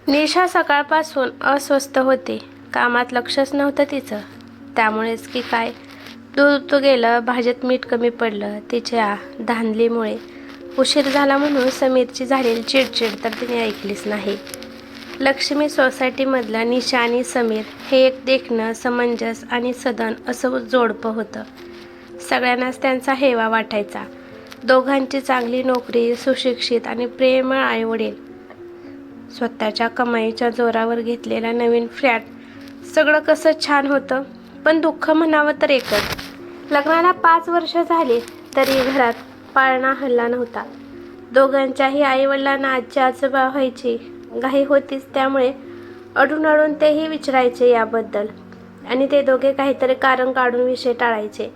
निशा सकाळपासून अस्वस्थ होती. कामात लक्षच नव्हतं तिचं. त्यामुळेच की काय, दूध गेलं, भाजीत मीठ कमी पडलं. तिच्या धांदलीमुळे उशीर झाला म्हणून समीरची झालेली चिडचिड तर तिने ऐकलीच नाही. लक्ष्मी सोसायटीमधलं निशा आणि समीर हे एक देखणं, समंजस आणि सदन असं जोडपं होतं. सगळ्यांनाच त्यांचा हेवा वाटायचा. दोघांची चांगली नोकरी, सुशिक्षित आणि प्रेमळ आईवडील, स्वतःच्या कमाईच्या जोरावर घेतलेला नवीन फ्लॅट, सगळं कसं छान होतं. पण दुःख म्हणावं तर एकच, लग्नाला 5 वर्ष झाली तरी घरात पाळणा हलला नव्हता. दोघांच्याही आईवडिलांना आजी आजोबा व्हायची घाई होतीच. त्यामुळे अडून अडून तेही विचारायचे याबद्दल आणि ते दोघे काहीतरी कारण काढून विषय टाळायचे.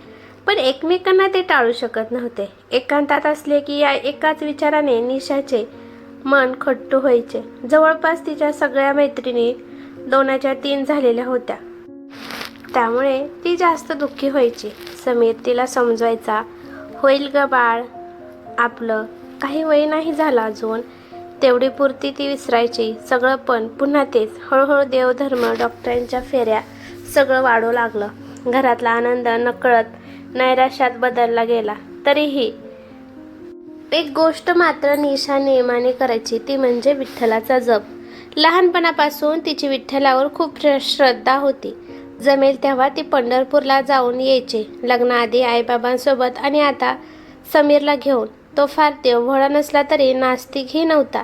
पण एकमेकांना ते टाळू शकत नव्हते. एकांतात असले की या एकाच विचाराने निशाचे मन खट्टू व्हायचे. जवळपास तिच्या सगळ्या मैत्रिणी 2च्या 3 झालेल्या होत्या. त्यामुळे ती जास्त दुःखी व्हायची. समीर तिला समजवायचा, होईल ग बाळ, आपलं काही वय नाही झालं अजून. तेवढी पुरती ती विसरायची सगळं. पण पुन्हा तेच हळूहळू देवधर्म, डॉक्टरांच्या फेऱ्या, सगळं वाढू लागलं. घरातला आनंद नकळत नैराश्यात बदलला गेला. तरीही एक गोष्ट मात्र निशा नेमाने करायची, ती म्हणजे विठ्ठलाचा जप. लहानपणापासून तिची विठ्ठलावर खूप श्रद्धा होती. जमेल तेव्हा ती पंढरपूरला जाऊन यायची. लग्नाआधी आईबाबांसोबत आणि आता समीरला घेऊन. तो फार देवभोळा नसला तरी नास्तिकही नव्हता.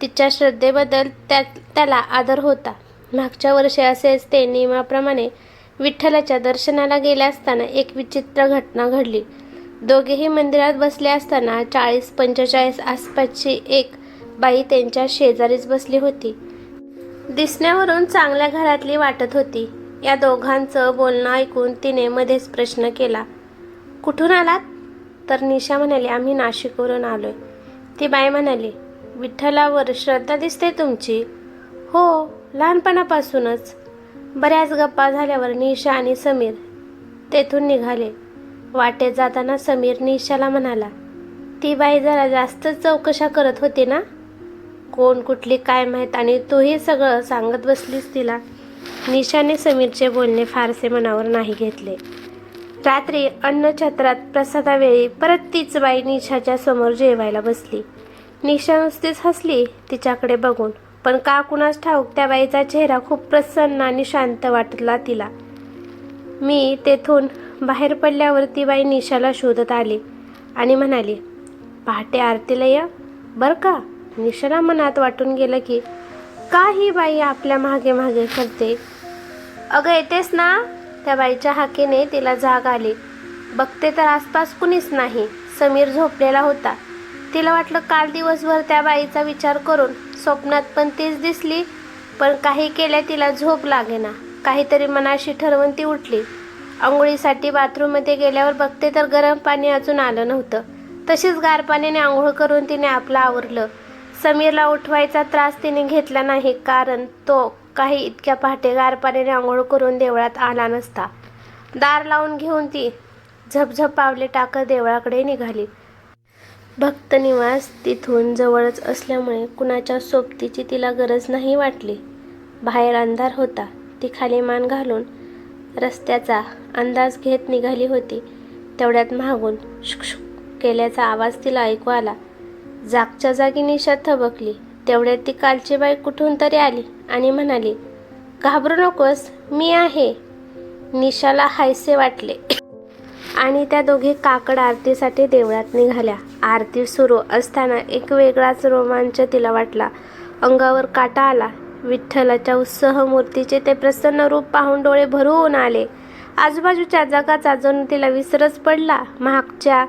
तिच्या श्रद्धेबद्दल त्याला आदर होता. मागच्या वर्षी असेच ते नियमाप्रमाणे विठ्ठलाच्या दर्शनाला गेले असताना एक विचित्र घटना घडली. दोघेही मंदिरात बसले असताना 40-45 आसपासची एक बाई त्यांच्या शेजारीच बसली होती. दिसण्यावरून चांगल्या घरातली वाटत होती. या दोघांचं बोलणं ऐकून तिने मध्येच प्रश्न केला, कुठून आलात? तर निशा म्हणाली, आम्ही नाशिकवरून आलोय. ती बाई म्हणाली, विठ्ठलावर श्रद्धा दिसते तुमची? हो, लहानपणापासूनच. बऱ्याच गप्पा झाल्यावर निशा आणि समीर तेथून निघाले. वाटेत जाताना समीर निशाला म्हणाला, ती बाई जरा जास्तच चौकशा करत होती ना? कोण, कुठली, काय माहीत, आणि तूही सगळं सांगत बसलीस तिला. निशाने समीरचे बोलणे फारसे मनावर नाही घेतले. रात्री अन्नछत्रात प्रसादावेळी परत तीच बाई निशाच्या समोर जेवायला बसली. निशा नुसतीच हसली तिच्याकडे बघून. पण का कुणास ठाऊक त्या बाईचा चेहरा खूप प्रसन्न आणि शांत वाटला तिला. मी तेथून बाहेर पडल्यावर ती बाई निशाला शोधत आली आणि म्हणाली, पहाटे आरतीला या बरं का. निशाला मनात वाटून गेलं की का ही बाई आपल्या मागे मागे करते. अगं येतेस ना? त्या बाईच्या हाकेने तिला जाग आली. बघते तर आसपास कुणीच नाही. समीर झोपलेला होता. तिला वाटलं काल दिवसभर त्या बाईचा विचार करून स्वप्नात पण तीच दिसली. पण काही केल्या तिला झोप लागेना. काहीतरी मनाशी ठरवून ती उठली. आंघोळीसाठी बाथरूममध्ये गेल्यावर बघते तर गरम पाणी अजून आलं नव्हतं. तशीच गार पाण्याने आंघोळ करून तिने आपलं आवरलं. समीरला उठवायचा त्रास तिने घेतला नाही, कारण तो काही इतक्या पहाटे गार पाण्याने आंघोळ करून देवळात आला नसता. दार लावून घेऊन ती झपझप पावले टाकत देवळाकडे निघाली. भक्त निवास तिथून जवळच असल्यामुळे कुणाच्या सोबतीची तिला गरज नाही वाटली. बाहेर अंधार होता. ती खाली मान घालून रस्त्याचा अंदाज घेत निघाली होती. तेवढ्यात मागून शुकशुक केल्याचा आवाज तिला ऐकू आला. जागच्या जागी निशा थबकली. तेवढ्यात ती कालची बाई कुठून तरी आली आणि म्हणाली, घाबरू नकोस, मी आहे. निशाला हायसे वाटले आणि त्या दोघी काकड आरतीसाठी देवळात निघाल्या. आरती सुरू असताना एक वेगळाच रोमांच तिला वाटला. अंगावर काटा आला. विठ्ठलाच्या उत्सव मूर्तीचे ते प्रसन्न रूप पाहून डोळे भरून आले. आजूबाजूच्या जगाचा जणू तिला विसरच पडला. मागच्या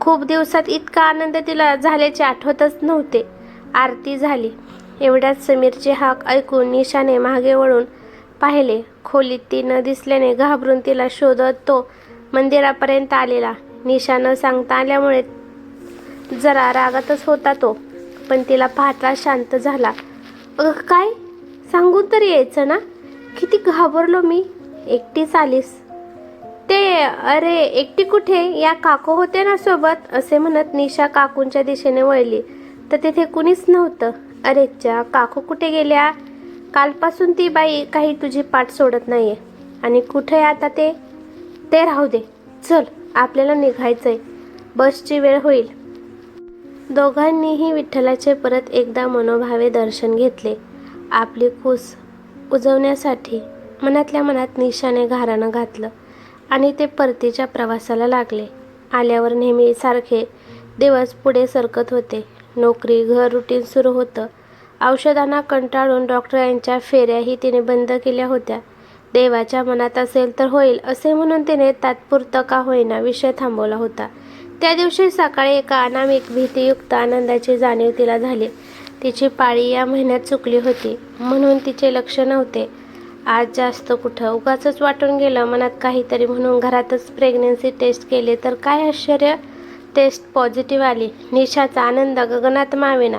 खूप दिवसात इतका आनंद तिला झाल्याचे आठवतच नव्हते. आरती झाली. एवढ्यात समीरची हाक ऐकून निशाने मागे वळून पाहिले. खोलीत ती न दिसल्याने घाबरून तिला शोधत तो मंदिरापर्यंत आलेला. निशा न सांगता आल्यामुळे जरा रागातच होता तो, पण तिला पाहता शांत झाला. अगं काय, सांगून तरी यायचं ना, किती घाबरलो मी. एकटीच आलीस ते? अरे एकटी कुठे, या काकू होते ना सोबत, असे म्हणत निशा काकूंच्या दिशेने वळली तर तिथे कुणीच नव्हतं. अरेच्या, काकू कुठे गेल्या? कालपासून ती बाई काही तुझी पाठ सोडत नाहीये. आणि कुठे आता ते? ते राहू दे, चल आपल्याला निघायचंय, बसची वेळ होईल. दोघांनीही विठ्ठलाचे परत एकदा मनोभावे दर्शन घेतले. आपली खुस उजवण्यासाठी मनातल्या मनात निशाने घारानं घातलं आणि ते परतीच्या प्रवासाला लागले. आल्यावर नेहमीसारखे दिवस पुढे सरकत होते. नोकरी, घर, रुटीन सुरू होतं. औषधांना कंटाळून डॉक्टरांच्या फेऱ्याही तिने बंद केल्या होत्या. देवाच्या मनात असेल तर होईल असे म्हणून तिने तात्पुरतं का होईना विषय थांबवला होता. त्या दिवशी सकाळी एका अनामिक भीतीयुक्त आनंदाची जाणीव तिला झाली. तिची पाळी या महिन्यात चुकली होती म्हणून तिचे लक्ष नव्हते. आज जास्त कुठं, उगाचच वाटून गेलं मनात काहीतरी म्हणून घरातच प्रेग्नन्सी टेस्ट केले तर काय आश्चर्य, टेस्ट पॉझिटिव्ह आली. निशाचा आनंद गगनात मावेना.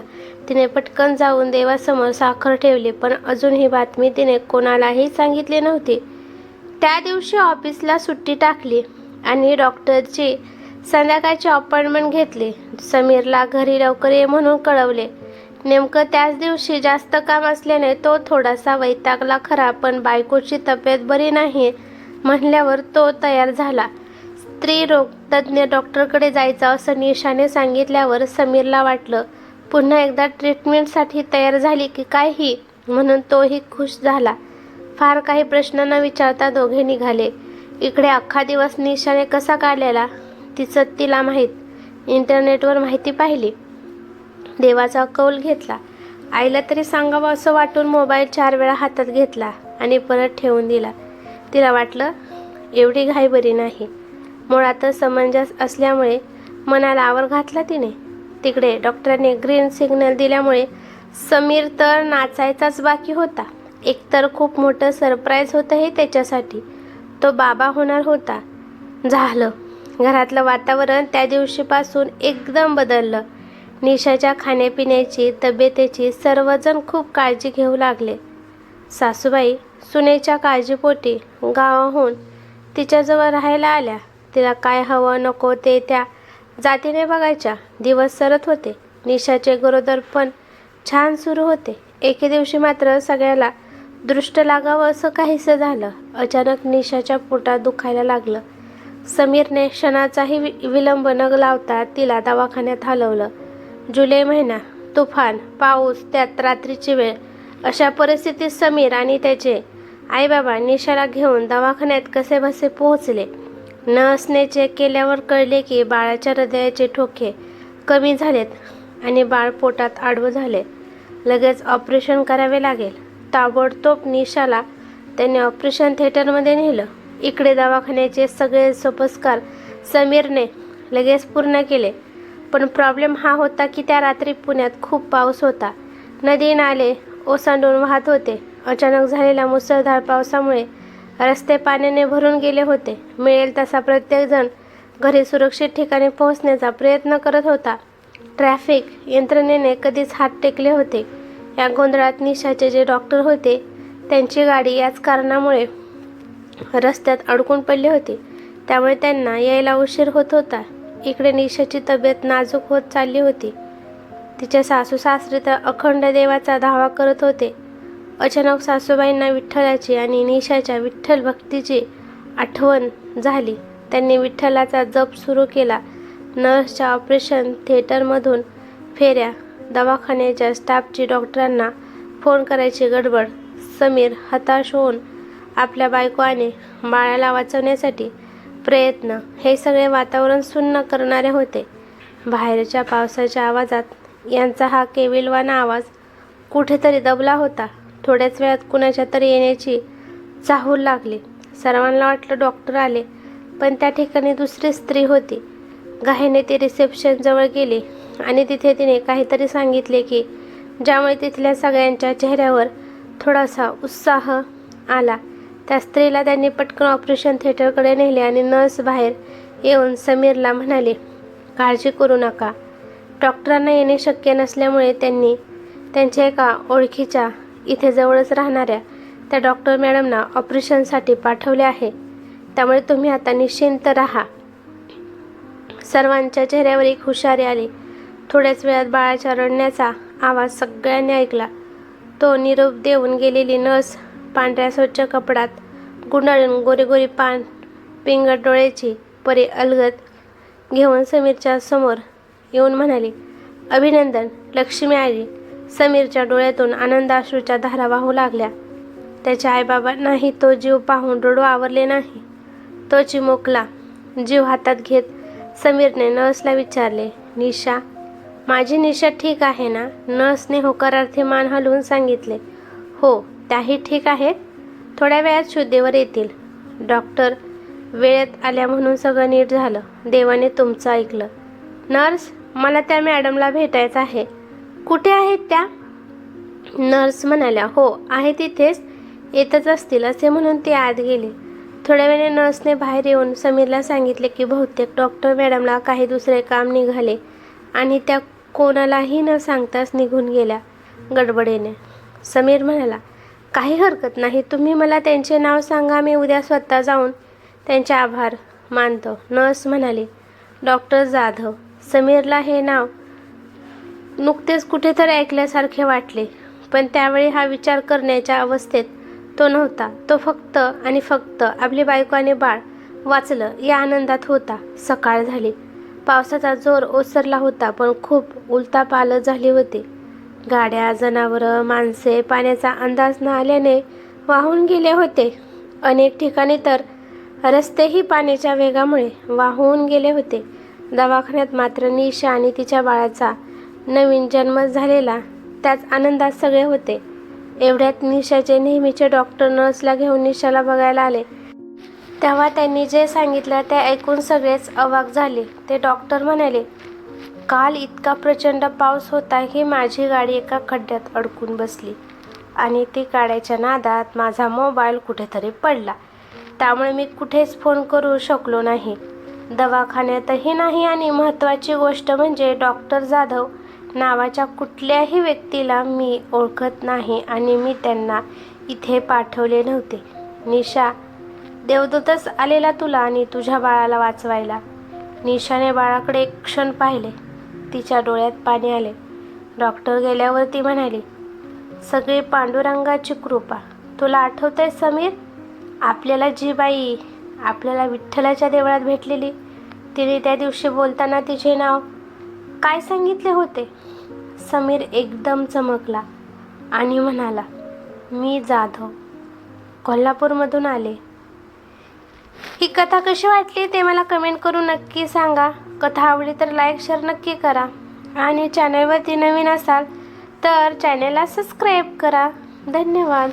तिने पटकन जाऊन देवासमोर साखर ठेवली, पण अजून ही बातमी तिने कोणालाही सांगितली नव्हती. त्या दिवशी ऑफिसला सुट्टी टाकली आणि डॉक्टरची संध्याकाळची अपॉइंटमेंट घेतली. समीरला घरी लवकर ये म्हणून कळवले. नेमकं त्याच दिवशी जास्त काम असल्याने तो थोडासा वैतागला खरा, पण बायकोची तब्येत बरी नाही म्हणल्यावर तो तयार झाला. स्त्रीरोग तज्ज्ञ डॉक्टरकडे जायचं असं निशाने सांगितल्यावर समीरला वाटलं पुन्हा एकदा ट्रीटमेंटसाठी तयार झाली की काय ही, म्हणून तोही खुश झाला. फार काही प्रश्न न विचारता दोघे निघाले. इकडे अख्खा दिवस निशाने कसा काढलेला तिचं तिला माहीत. इंटरनेटवर माहिती पाहिली, देवाचा कौल घेतला. आईला तरी सांगावं असं वाटून मोबाईल 4 वेळा हातात घेतला आणि परत ठेवून दिला. तिला वाटलं एवढी घाई बरी नाही. मुळातच समंजस असल्यामुळे मनाला आवर घातला तिने. तिकडे डॉक्टरांनी ग्रीन सिग्नल दिल्यामुळे समीर तर नाचायचाच बाकी होता. एकतर खूप मोठं सरप्राईज होतं हे त्याच्यासाठी. तो बाबा होणार होता. झालं. घरातलं वातावरण त्या दिवशीपासून एकदम बदललं. निशाच्या खाण्यापिण्याची, तब्येतीची सर्वजण खूप काळजी घेऊ लागले. सासूबाई सुनेच्या काळजीपोटी गावाहून तिच्याजवळ राहायला आल्या. तिला काय हवं नको ते त्या जातीने बघायच्या. दिवस सरत होते. निशाचे गरोदर पण छान सुरू होते. एके दिवशी मात्र सगळ्याला दृष्ट लागावं असं काहीसं झालं. अचानक निशाच्या पोटात दुखायला लागलं. समीरने क्षणाचाही विलंब न लावता तिला दवाखान्यात हलवलं. जुलै महिना, तुफान, पाऊस, त्यात रात्रीची वेळ. अशा परिस्थितीत समीर आणि त्याचे आईबाबा निशाला घेऊन दवाखान्यात कसेबसे पोहोचले. नर्सने चेक केल्यावर कळले की बाळाच्या हृदयाचे ठोके कमी झालेत आणि बाळ पोटात आडवं झाले. लगेच ऑपरेशन करावे लागेल. ताबडतोब निशाला त्यांनी ऑपरेशन थिएटरमध्ये नेलं. इकडे दवाखान्याचे सगळे सोपस्कार समीरने लगेच पूर्ण केले. पण प्रॉब्लेम हा होता की त्या रात्री पुण्यात खूप पाऊस होता. नदी नाले ओसंडून वाहत होते. अचानक झालेल्या मुसळधार पावसामुळे रस्ते पाण्याने भरून गेले होते. मिळेल तसा प्रत्येकजण घरी सुरक्षित ठिकाणी पोहोचण्याचा प्रयत्न करत होता. ट्रॅफिक यंत्रणेने कधीच हात टेकले होते. या गोंधळात निशाचे जे डॉक्टर होते त्यांची गाडी याच कारणामुळे रस्त्यात अडकून पडली होती. त्यामुळे त्यांना यायला उशीर होत होता. इकडे निशाची तब्येत नाजूक होत चालली होती. तिचे सासू सासरे तर अखंड देवाचा धावा करत होते. अचानक सासूबाईंना विठ्ठलाची आणि निशाच्या विठ्ठल भक्तीची आठवण झाली. त्यांनी विठ्ठलाचा जप सुरू केला. नर्सच्या ऑपरेशन थिएटरमधून फेऱ्या, दवाखान्याच्या स्टाफची डॉक्टरांना फोन करायची गडबड. समीर हताश होऊन आपल्या बायको आणि बाळाला वाचवण्यासाठी प्रयत्न, हे सगळे वातावरण सुन्न करणारे होते. बाहेरच्या पावसाच्या आवाजात यांचा हा केविलवाणा आवाज कुठेतरी दबला होता. थोड्याच वेळात कुणाच्या तरी येण्याची चाहूल लागली. सर्वांना वाटलं डॉक्टर आले, पण त्या ठिकाणी दुसरी स्त्री होती. घाईने ती रिसेप्शनजवळ गेली आणि तिथे तिने काहीतरी सांगितले की ज्यामुळे तिथल्या सगळ्यांच्या चेहऱ्यावर थोडासा उत्साह आला. त्या स्त्रीला त्यांनी पटकन ऑपरेशन थिएटरकडे नेले आणि नर्स बाहेर येऊन समीरला म्हणाले, काळजी करू नका. डॉक्टरांना येणे शक्य नसल्यामुळे त्यांनी त्यांच्या एका ओळखीच्या इथे जवळच राहणाऱ्या त्या डॉक्टर मॅडमना ऑपरेशनसाठी पाठवले आहे. त्यामुळे तुम्ही आता निश्चिंत राहा. सर्वांच्या चेहऱ्यावर एक हुशारी आली. थोड्याच वेळात बाळाच्या रडण्याचा आवाज सगळ्यांनी ऐकला. तो निरोप देऊन गेलेली नर्स पांढऱ्या स्वच्छ कपड्यात गुंडाळून गोरी पान पिंगट डोळ्याची परी अलगद घेऊन समीरच्या समोर येऊन म्हणाली, अभिनंदन, लक्ष्मी आली. समीरच्या डोळ्यातून आनंदाश्रूच्या धारा वाहू लागल्या. त्याच्या आईबाबांनाही तो जीव पाहून रडू आवरले नाही. तो चिमुकला जीव हातात घेत समीरने नर्सला विचारले, निशा, माझी निशा ठीक आहे ना? नर्सने होकारार्थी मान हलवून सांगितले, हो, त्याही ठीक आहेत. थोड्या वेळात शुद्धीवर येतील. डॉक्टर वेळेत आल्या म्हणून सगळं नीट झालं. देवाने तुमचं ऐकलं. नर्स, मला त्या मॅडमला भेटायचं आहे. कुठे आहेत त्या? नर्स म्हणाल्या, हो, आहे तिथेच, येतच असतील असे म्हणून ती आत गेली. थोड्या वेळाने नर्सने बाहेर येऊन समीरला सांगितले की बहुतेक डॉक्टर मॅडमला काही दुसरे काम निघाले आणि त्या कोणालाही न सांगताच निघून गेल्या गडबडीने. समीर म्हणाला, काही हरकत नाही, तुम्ही मला त्यांचे नाव सांगा, मी उद्या स्वतः जाऊन त्यांचे आभार मानतो. नर्स म्हणाली, डॉक्टर जाधव. समीरला हे नाव नुकतेच कुठेतरी ऐकल्यासारखे वाटले, पण त्यावेळी हा विचार करण्याच्या अवस्थेत तो नव्हता. तो फक्त आणि फक्त आपली बायको आणि बाळ वाचलं या आनंदात होता. सकाळ झाली. पावसाचा जोर ओसरला होता, पण खूप उलथापालथ झाली होती. गाड्या, जनावरं, माणसे पाण्याचा अंदाज न आल्याने वाहून गेले होते. अनेक ठिकाणी तर रस्तेही पाण्याच्या वेगामुळे वाहून गेले होते. दवाखान्यात मात्र निशा आणि तिच्या बाळाचा नवीन जन्म झालेला, त्याच आनंदात सगळे होते. एवढ्यात निशाचे नेहमीचे डॉक्टर नर्सला घेऊन निशाला बघायला आले. तेव्हा त्यांनी जे सांगितलं ते ऐकून सगळेच अवाक झाले. ते डॉक्टर म्हणाले, काल इतका प्रचंड पाऊस होता की माझी गाडी एका खड्ड्यात अडकून बसली आणि ती काढायच्या नादात माझा मोबाईल कुठेतरी पडला. त्यामुळे मी कुठेच फोन करू शकलो नाही, दवाखान्यातही नाही, आणि महत्त्वाची गोष्ट म्हणजे डॉक्टर जाधव नावाच्या कुठल्याही व्यक्तीला मी ओळखत नाही आणि मी त्यांना इथे पाठवले नव्हते. निशा, देवदूतच आलेला तुला आणि तुझ्या बाळाला वाचवायला. निशाने बाळाकडे एक क्षण पाहिले. तिच्या डोळ्यात पाणी आले. डॉक्टर गेल्यावर ती म्हणाली, सगळी पांडुरंगाची कृपा. तुला आठवतंय समीर, आपल्याला जी बाई आपल्याला विठ्ठलाच्या देवळात भेटलेली, तिने त्या दिवशी बोलताना तिचे नाव काय सांगितले होते? समीर एकदम चमकला आणि म्हणाला, मी जाधव, कोल्हापूरमधून आले. ही कथा कशी वाटली ते मला कमेंट करून नक्की सांगा. कथा आवडली तर लाईक शेअर नक्की करा आणि चॅनलवरती नवीन असाल तर चॅनलला सबस्क्राईब करा. धन्यवाद.